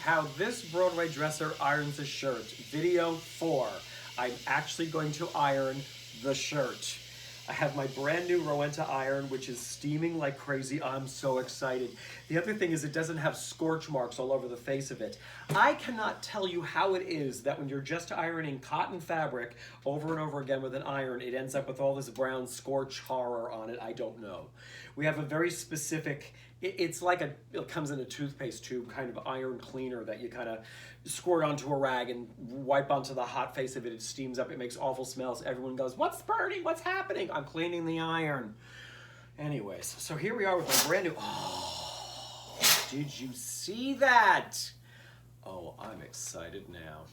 How this Broadway dresser irons a shirt. Video 4. I'm actually going to iron the shirt. I have my brand new Rowenta iron, which is steaming like crazy. I'm so excited. The other thing is it doesn't have scorch marks all over the face of it. I cannot tell you how it is that when you're just ironing cotton fabric over and over again with an iron, it ends up with all this brown scorch horror on it. I don't know. We have a very specific, it's like it comes in a toothpaste tube kind of iron cleaner that you kind of squirt onto a rag and wipe onto the hot face of it. It steams up, it makes awful smells. Everyone goes, what's burning? What's happening? I'm cleaning the iron. Anyways, so here we are with my brand new, oh, did you see that? Oh, I'm excited now.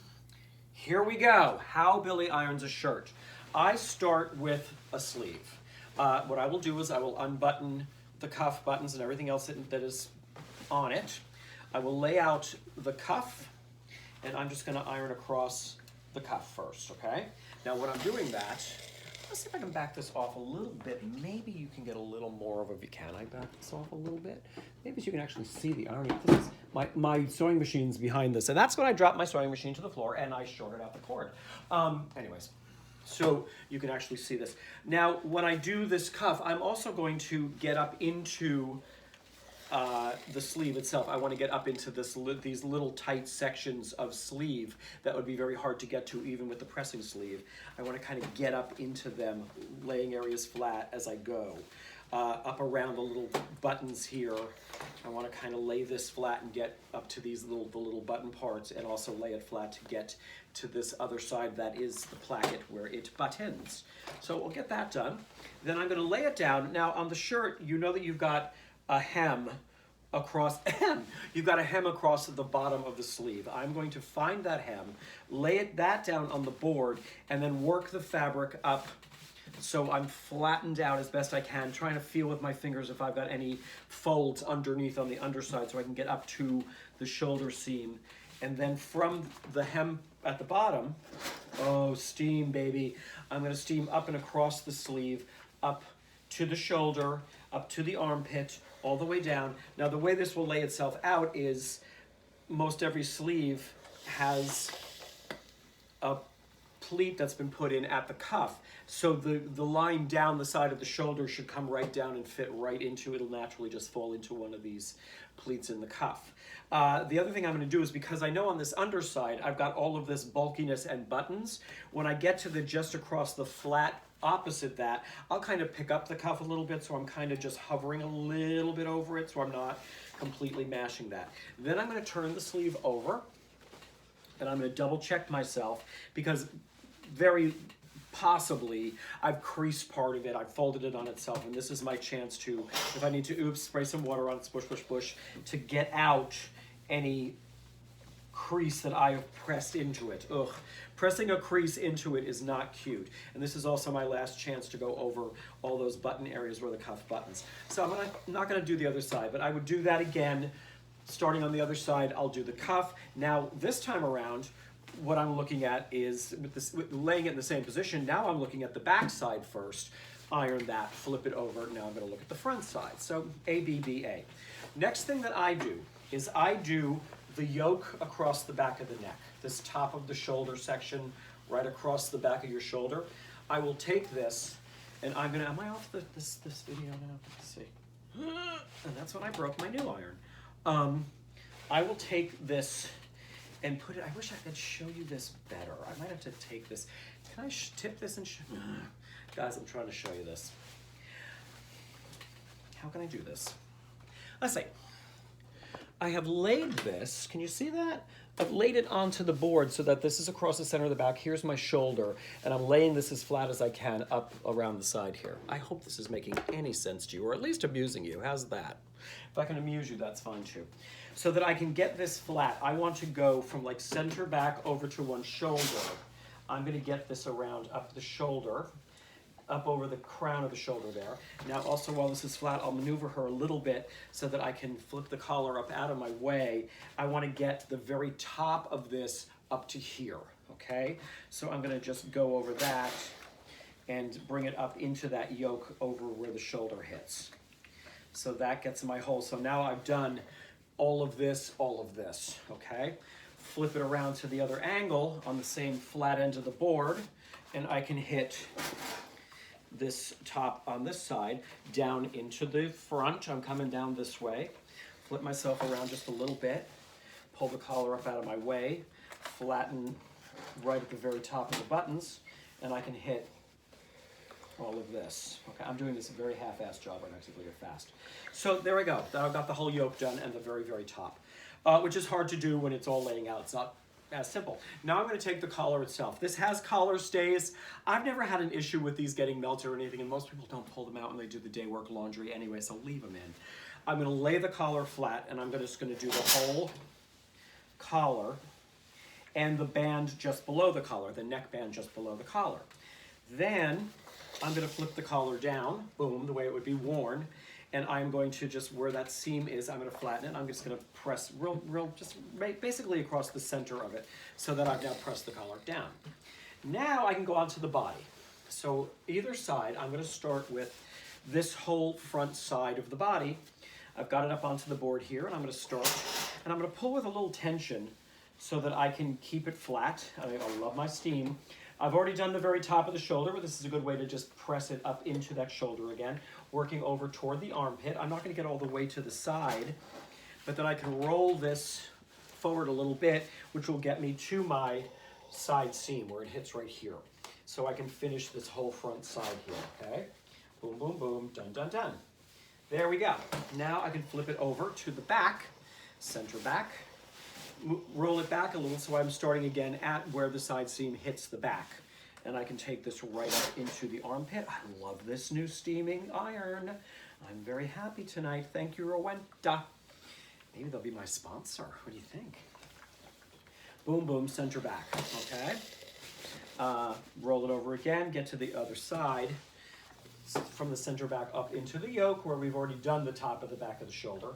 Here we go, how Billy irons a shirt. I start with a sleeve. What I will do is I will unbutton the cuff buttons and everything else that is on it. I will lay out the cuff, and I'm just gonna iron across the cuff first, okay? Now when I'm doing that, let's see if I can back this off a little bit. Maybe you can get a little more of a, can I back this off a little bit? Maybe so you can actually see the ironing. This is my sewing machine's behind this, and that's when I dropped my sewing machine to the floor and I shorted out the cord. Anyways. So you can actually see this. Now, when I do this cuff, I'm also going to get up into the sleeve itself. I want to get up into these little tight sections of sleeve that would be very hard to get to even with the pressing sleeve. I want to kind of get up into them, laying areas flat as I go. Up around the little buttons here, I want to kind of lay this flat and get up to the little button parts, and also lay it flat to get to this other side that is the placket where it buttons. So we'll get that done. Then I'm going to lay it down. Now on the shirt, you know that you've got a hem across, you've got a hem across the bottom of the sleeve. I'm going to find that hem, lay that down on the board, and then work the fabric up so I'm flattened out as best I can, trying to feel with my fingers if I've got any folds underneath on the underside so I can get up to the shoulder seam. And then from the hem at the bottom, oh, steam, baby. I'm going to steam up and across the sleeve, up to the shoulder, up to the armpit, all the way down. Now, the way this will lay itself out is most every sleeve has a pleat that's been put in at the cuff. So the line down the side of the shoulder should come right down and fit right into, it'll naturally just fall into one of these pleats in the cuff. The other thing I'm going to do is, because I know on this underside I've got all of this bulkiness and buttons, when I get to the just across the flat opposite that, I'll kind of pick up the cuff a little bit, so I'm kind of just hovering a little bit over it so I'm not completely mashing that. Then I'm going to turn the sleeve over, and I'm going to double check myself, because very possibly I've creased part of it, I've folded it on itself, and this is my chance to, if I need to, spray some water on it, spush, push, push, to get out any crease that I have pressed into it. Ugh. Pressing a crease into it is not cute. And this is also my last chance to go over all those button areas where the cuff buttons. So I'm not gonna do the other side, but I would do that again. Starting on the other side, I'll do the cuff. Now, this time around, what I'm looking at is, with laying it in the same position, now I'm looking at the back side first, iron that, flip it over, now I'm gonna look at the front side. So A, B, B, A. Next thing that I do is I do the yoke across the back of the neck, this top of the shoulder section, right across the back of your shoulder. I will take this, and I'm gonna, am I off this video now? Let's see. And that's when I broke my new iron. I will take this and put it, I wish I could show you this better. I might have to take this. Can I tip this and show? Guys, I'm trying to show you this. How can I do this? Let's see. I have laid this, can you see that? I've laid it onto the board so that this is across the center of the back. Here's my shoulder, and I'm laying this as flat as I can up around the side here. I hope this is making any sense to you, or at least amusing you. How's that? If I can amuse you, that's fine too. So that I can get this flat, I want to go from like center back over to one shoulder. I'm gonna get this around up the shoulder, up over the crown of the shoulder there. Now also, while this is flat, I'll maneuver her a little bit so that I can flip the collar up out of my way. I want to get the very top of this up to here, okay? So I'm gonna just go over that and bring it up into that yoke over where the shoulder hits. So that gets my hole. So now I've done all of this, okay? Flip it around to the other angle on the same flat end of the board, and I can hit this top on this side down into the front. I'm coming down this way. Flip myself around just a little bit, pull the collar up out of my way, flatten right at the very top of the buttons, and I can hit all of this. Okay, I'm doing this a very half-assed job right now because I fast. So there we go. I've got the whole yoke done and the very, very top, which is hard to do when it's all laying out. It's not as simple. Now I'm going to take the collar itself. This has collar stays. I've never had an issue with these getting melted or anything, and most people don't pull them out when they do the day work laundry anyway, so leave them in. I'm going to lay the collar flat, and I'm just going to do the whole collar and the band just below the collar, the neck band just below the collar. Then I'm going to flip the collar down, boom, the way it would be worn, and I'm going to just, where that seam is, I'm going to flatten it. I'm just going to press just basically across the center of it so that I've now pressed the collar down. Now I can go on to the body. So either side, I'm going to start with this whole front side of the body. I've got it up onto the board here, and I'm going to start, and I'm going to pull with a little tension so that I can keep it flat. I love my steam. I've already done the very top of the shoulder, but this is a good way to just press it up into that shoulder again, working over toward the armpit. I'm not going to get all the way to the side, but then I can roll this forward a little bit, which will get me to my side seam where it hits right here. So I can finish this whole front side here, okay? Boom, boom, boom, done, done, done. There we go. Now I can flip it over to the back, center back, roll it back a little so I'm starting again at where the side seam hits the back. And I can take this right up into the armpit. I love this new steaming iron. I'm very happy tonight. Thank you, Rowenta. Maybe they'll be my sponsor. What do you think? Boom, boom, center back, okay? Roll it over again, get to the other side. From the center back up into the yoke where we've already done the top of the back of the shoulder.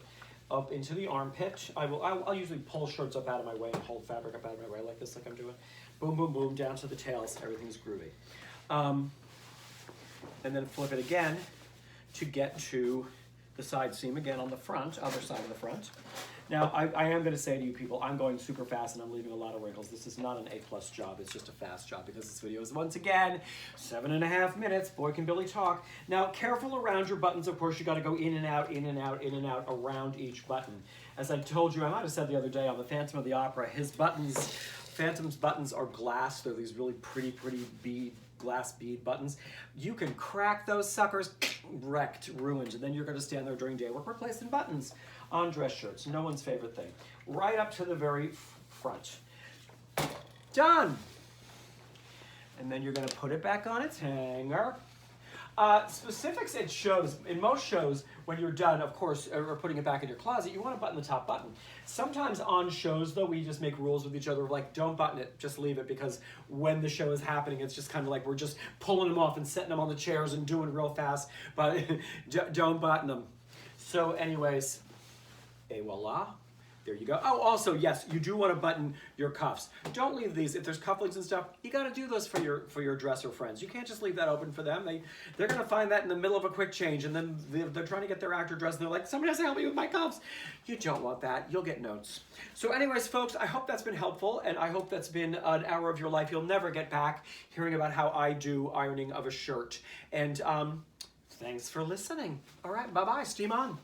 Up into the armpit. I'll usually pull shirts up out of my way and hold fabric up out of my way like this, like I'm doing. Boom, boom, boom, down to the tails. Everything's groovy. And then flip it again to get to the side seam again on the front, other side of the front. Now, I am going to say to you people, I'm going super fast and I'm leaving a lot of wrinkles. This is not an A+ job. It's just a fast job because this video is, once again, 7.5 minutes. Boy, can Billy talk. Now, careful around your buttons. Of course, you got to go in and out, in and out, in and out around each button. As I told you, I might have said the other day on the Phantom of the Opera, Phantom's buttons are glass. They're these really pretty glass bead buttons. You can crack those suckers, wrecked, ruined, and then you're going to stand there during day work replacing buttons on dress shirts. No one's favorite thing. Right up to the very front. Done! And then you're going to put it back on its hanger. Specifics at shows, in most shows, when you're done, of course, or putting it back in your closet, you want to button the top button. Sometimes on shows, though, we just make rules with each other, like, don't button it, just leave it, because when the show is happening, it's just kind of like we're just pulling them off and setting them on the chairs and doing real fast, but don't button them. So anyways, et voila. There you go. Oh, also, yes, you do want to button your cuffs. Don't leave these. If there's cufflinks and stuff, you got to do those for your dresser friends. You can't just leave that open for them. They're going to find that in the middle of a quick change, and then they're trying to get their actor dressed, and they're like, somebody has to help me with my cuffs. You don't want that. You'll get notes. So anyways, folks, I hope that's been helpful, and I hope that's been an hour of your life you'll never get back, hearing about how I do ironing of a shirt. And thanks for listening. All right, bye-bye. Steam on.